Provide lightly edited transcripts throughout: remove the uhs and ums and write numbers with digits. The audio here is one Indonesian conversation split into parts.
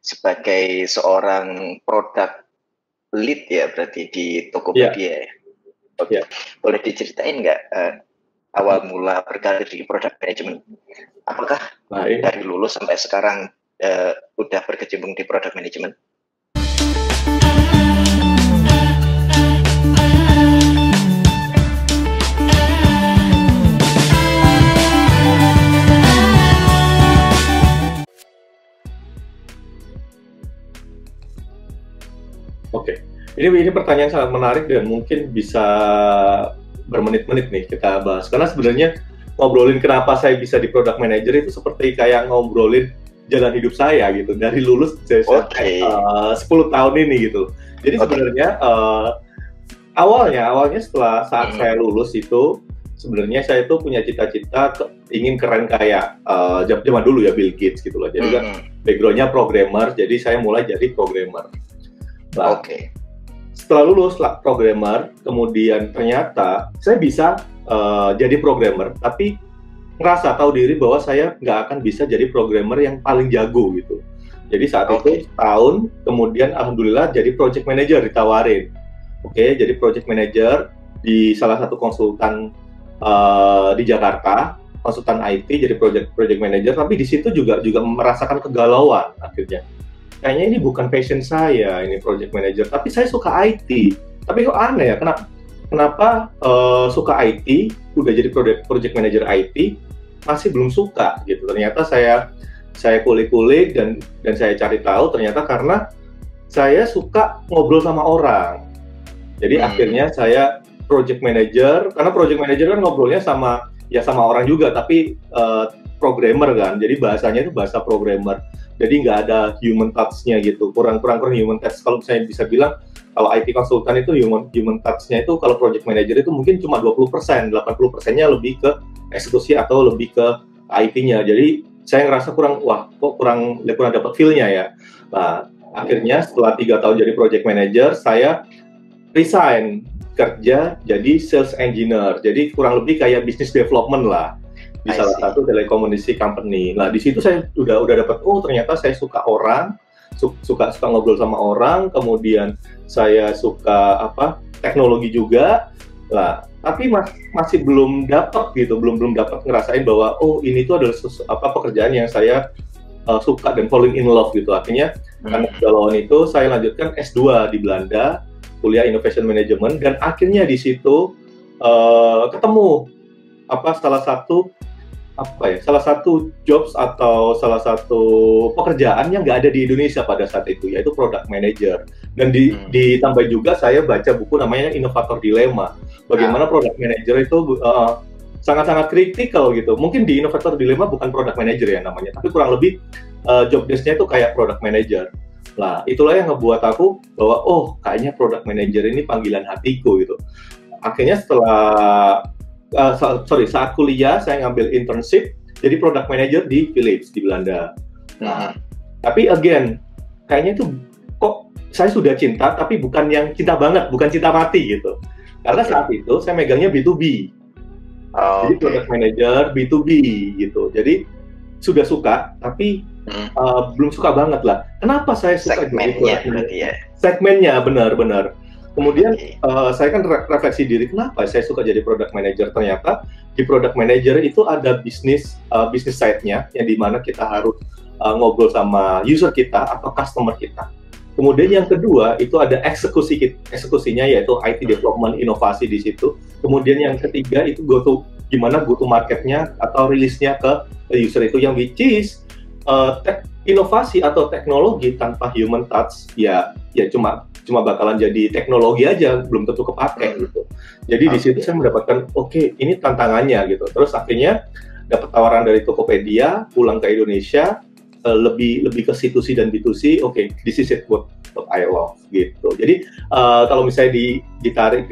sebagai seorang product lead ya berarti di Tokopedia ya. Oke. Boleh diceritain nggak awal mula berkarir di product management? Apakah dari lulus sampai sekarang udah berkecimpung di product management? Oke, ini pertanyaan sangat menarik dan mungkin bisa bermenit-menit nih kita bahas. Karena sebenarnya ngobrolin kenapa saya bisa di product manager itu seperti kayak ngobrolin jalan hidup saya gitu. Dari lulus saya 10 tahun ini gitu. Jadi sebenarnya awalnya setelah saat saya lulus itu sebenarnya saya itu punya cita-cita ingin keren kayak zaman dulu ya Bill Gates gitu loh. Jadi kan backgroundnya programmer, jadi saya mulai jadi programmer. Nah, setelah lulus programmer, kemudian ternyata saya bisa jadi programmer, tapi ngerasa tahu diri bahwa saya nggak akan bisa jadi programmer yang paling jago gitu. Jadi saat itu setahun, kemudian alhamdulillah jadi project manager ditawarin. Jadi project manager di salah satu konsultan di Jakarta, konsultan IT jadi project manager, tapi di situ juga merasakan kegalauan akhirnya. Kayaknya ini bukan passion saya, ini project manager, tapi saya suka IT. Tapi kok aneh ya, kenapa suka IT, udah jadi project manager IT, masih belum suka gitu. Ternyata saya kulik-kulik dan saya cari tahu, ternyata karena saya suka ngobrol sama orang. Jadi akhirnya saya project manager, karena project manager kan ngobrolnya sama orang juga, tapi programmer kan, jadi bahasanya itu bahasa programmer. Jadi nggak ada human touch-nya gitu, kurang human touch. Kalau saya bisa bilang, kalau IT konsultan itu human touch-nya itu kalau project manager itu mungkin cuma 20%, 80%-nya lebih ke eksekusi atau lebih ke IT-nya. Jadi saya ngerasa kurang dapat feel-nya ya. Nah, akhirnya setelah 3 tahun jadi project manager, saya resign kerja jadi sales engineer. Jadi kurang lebih kayak business development lah di salah satu telekomunikasi company. Nah, di situ saya udah dapat ternyata saya suka orang, suka ngobrol sama orang, kemudian saya suka teknologi juga. Lah, tapi masih belum dapat gitu, belum dapat ngerasain bahwa ini tuh adalah pekerjaan yang saya suka dan falling in love gitu. Akhirnya karena kegalauan itu saya lanjutkan S2 di Belanda, kuliah Innovation Management, dan akhirnya di situ ketemu salah satu jobs atau salah satu pekerjaan yang nggak ada di Indonesia pada saat itu, yaitu product manager. Dan ditambah juga saya baca buku namanya Innovator Dilemma. Bagaimana product manager itu sangat-sangat kritikal gitu. Mungkin di Innovator Dilemma bukan product manager ya namanya, tapi kurang lebih job desk-nya itu kayak product manager. Nah, itulah yang ngebuat aku bahwa kayaknya product manager ini panggilan hatiku gitu. Akhirnya saat kuliah saya ngambil internship jadi product manager di Philips di Belanda. Nah, tapi again kayaknya itu kok saya sudah cinta tapi bukan yang cinta banget, bukan cinta mati gitu. Karena saat itu saya megangnya B2B. Jadi product manager B2B gitu. Jadi sudah suka tapi belum suka banget lah. Kenapa saya suka segmennya berarti ya? Segmennya benar. Kemudian saya kan refleksi diri, kenapa saya suka jadi product manager. Ternyata di product manager itu ada bisnis side-nya yang dimana kita harus ngobrol sama user kita atau customer kita. Kemudian yang kedua itu ada eksekusinya yaitu IT development, inovasi di situ. Kemudian yang ketiga itu gimana go to market-nya atau rilisnya ke user itu, yang which is inovasi atau teknologi tanpa human touch ya cuma bakalan jadi teknologi aja, belum tentu kepake gitu. Jadi di situ saya mendapatkan ini tantangannya gitu. Terus akhirnya dapat tawaran dari Tokopedia, pulang ke Indonesia, lebih ke C2C dan B2C. This is it what I love gitu. Jadi kalau misalnya ditarik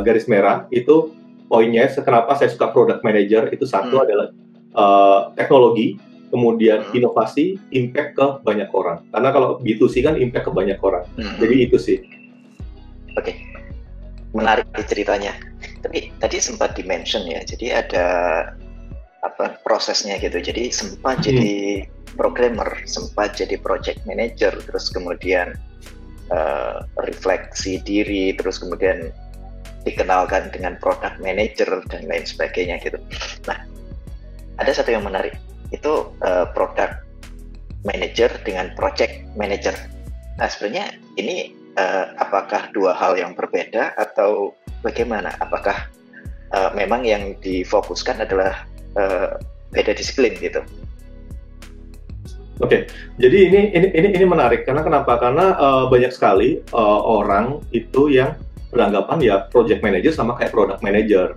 garis merah itu poinnya kenapa saya suka product manager itu satu adalah teknologi, kemudian inovasi, impact ke banyak orang. Karena kalau B2C kan impact ke banyak orang. Jadi itu sih. Menarik ceritanya. Tapi tadi sempat di-mention ya, jadi ada apa prosesnya gitu. Jadi sempat jadi programmer, sempat jadi project manager, terus kemudian refleksi diri, terus kemudian dikenalkan dengan product manager dan lain sebagainya gitu. Nah, ada satu yang menarik, itu product manager dengan project manager. Nah, sebenarnya ini apakah dua hal yang berbeda atau bagaimana? Apakah memang yang difokuskan adalah beda disiplin gitu? Oke, jadi ini menarik karena kenapa? Karena banyak sekali orang itu yang beranggapan ya project manager sama kayak product manager.